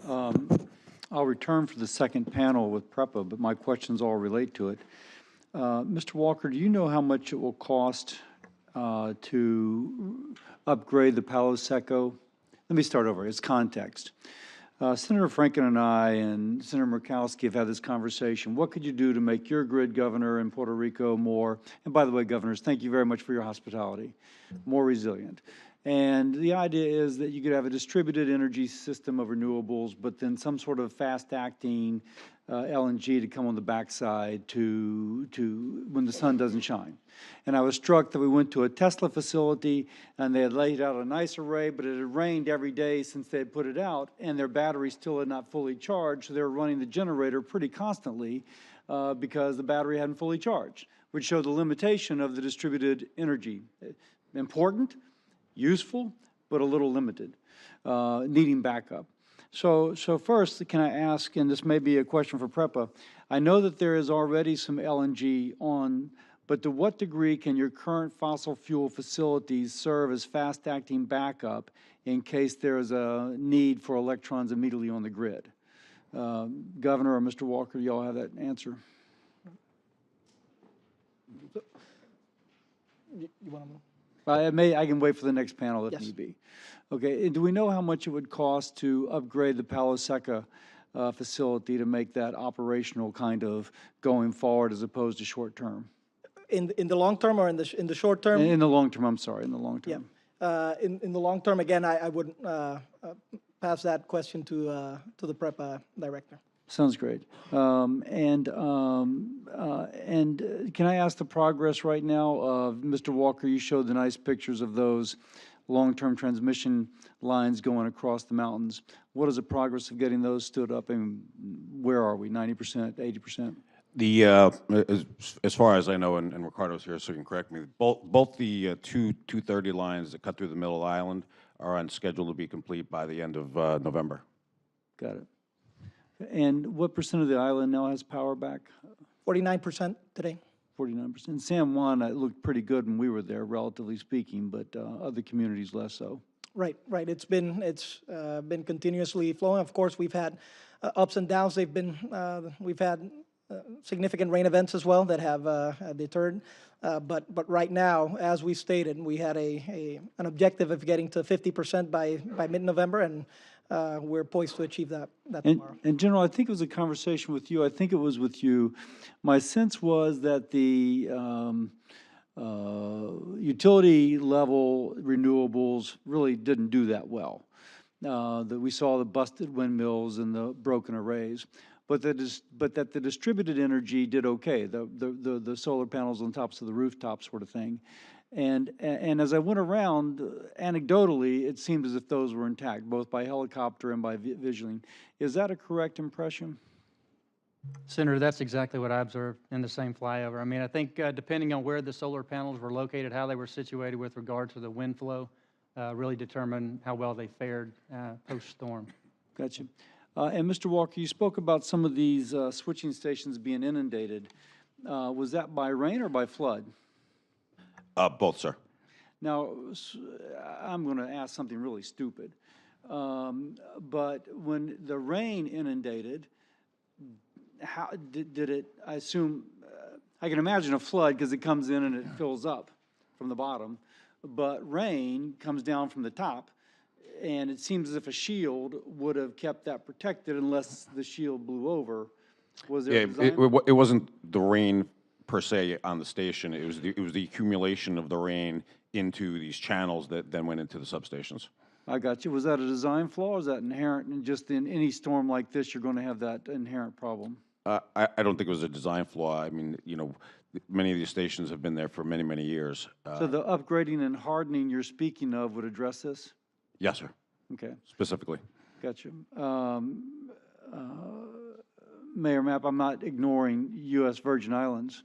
I'll return for the second panel with PREPA, but my questions all relate to it. Mr. Walker, do you know how much it will cost to upgrade the Palo Seco? Let me start over. It's context. Senator Franken and I and Senator Murkowski have had this conversation. What could you do to make your grid, Governor, in Puerto Rico more, and by the way, Governors, thank you very much for your hospitality, more resilient? And the idea is that you could have a distributed energy system of renewables, but then some sort of fast-acting LNG to come on the backside to when the sun doesn't shine. And I was struck that we went to a Tesla facility and they had laid out a nice array, but it had rained every day since they had put it out, and their battery still had not fully charged, so they were running the generator pretty constantly because the battery hadn't fully charged, which showed the limitation of the distributed energy. Important, useful, but a little limited, needing backup. So first, can I ask, and this may be a question for PREPA, I know that there is already some LNG on, but to what degree can your current fossil fuel facilities serve as fast-acting backup in case there is a need for electrons immediately on the grid? Governor or Mr. Walker, do you all have that answer? You want to move? I can wait for the next panel if Yes. need be. Okay, and do we know how much it would cost to upgrade the Palo Seco facility to make that operational kind of going forward as opposed to short term? In the long term or in the short term? In the long term, I'm sorry, in the long term. Yeah. In the long term, again, I would pass that question to the PREPA director. Sounds great. And can I ask the progress right now of Mr. Walker? You showed the nice pictures of those long-term transmission lines going across the mountains. What is the progress of getting those stood up, and where are we? 90%, 80%? The as far as I know, and Ricardo's here, so he can correct me. Both the 230 lines that cut through the middle of the island are on schedule to be complete by the end of November. Got it. And what percent of the island now has power back? 49% today. 49%. San Juan, it looked pretty good when we were there, relatively speaking, but other communities less so. Right. It's been continuously flowing. Of course, we've had ups and downs. We've had significant rain events as well that have deterred. But right now, as we stated, we had an objective of getting to 50% by mid-November, and we're poised to achieve that tomorrow. And General, I think it was a conversation with you. I think it was with you. My sense was that the utility level renewables really didn't do that well. That we saw the busted windmills and the broken arrays, but that the distributed energy did okay. The solar panels on tops of the rooftops sort of thing. And as I went around, anecdotally, it seemed as if those were intact, both by helicopter and by visualing. Is that a correct impression? Senator, that's exactly what I observed in the same flyover. I mean, I think depending on where the solar panels were located, how they were situated with regard to the wind flow, really determined how well they fared post-storm. Gotcha. And Mr. Walker, you spoke about some of these switching stations being inundated. Was that by rain or by flood? Both, sir. Now, I'm going to ask something really stupid, but when the rain inundated, how did it, I assume, I can imagine a flood because it comes in and it fills up from the bottom, but rain comes down from the top, and it seems as if a shield would have kept that protected unless the shield blew over. Was there a design? It wasn't the rain per se on the station. It was the accumulation of the rain into these channels that then went into the substations. I got you. Was that a design flaw, or is that inherent in just in any storm like this, you're going to have that inherent problem? I don't think it was a design flaw. I mean, you know, many of these stations have been there for many, many years. So the upgrading and hardening you're speaking of would address this? Yes, sir. Okay. Specifically. Gotcha. Mayor Mapp, I'm not ignoring U.S. Virgin Islands.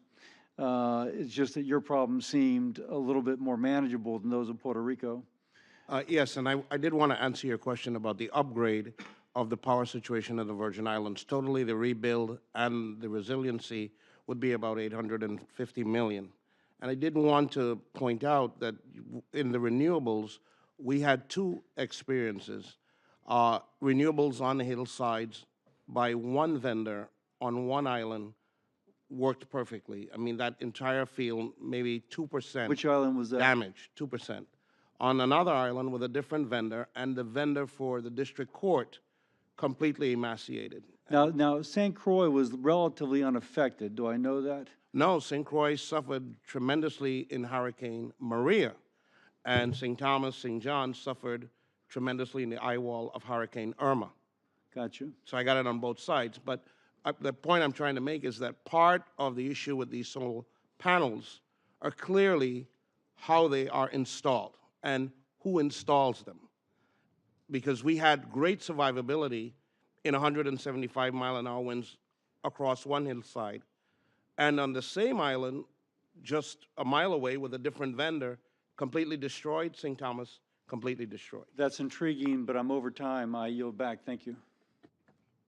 It's just that your problem seemed a little bit more manageable than those of Puerto Rico. Yes, and I did want to answer your question about the upgrade of the power situation in the Virgin Islands. Totally, the rebuild and the resiliency would be about $850 million. And I did want to point out that in the renewables, we had two experiences. renewables on the hillsides by one vendor on one island worked perfectly. I mean, that entire field, maybe 2%. Which island was that? Damage, 2%. On another island with a different vendor, and the vendor for the district court completely emaciated. Now, St. Croix was relatively unaffected. Do I know that? No, St. Croix suffered tremendously in Hurricane Maria, and St. Thomas, St. John suffered tremendously in the eye wall of Hurricane Irma. Got you. So I got it on both sides. But the point I'm trying to make is that part of the issue with these solar panels are clearly how they are installed and who installs them. Because we had great survivability in 175-mile-an-hour winds across one hillside, and on the same island, just a mile away with a different vendor, completely destroyed. St. Thomas, completely destroyed. That's intriguing, but I'm over time. I yield back. Thank you.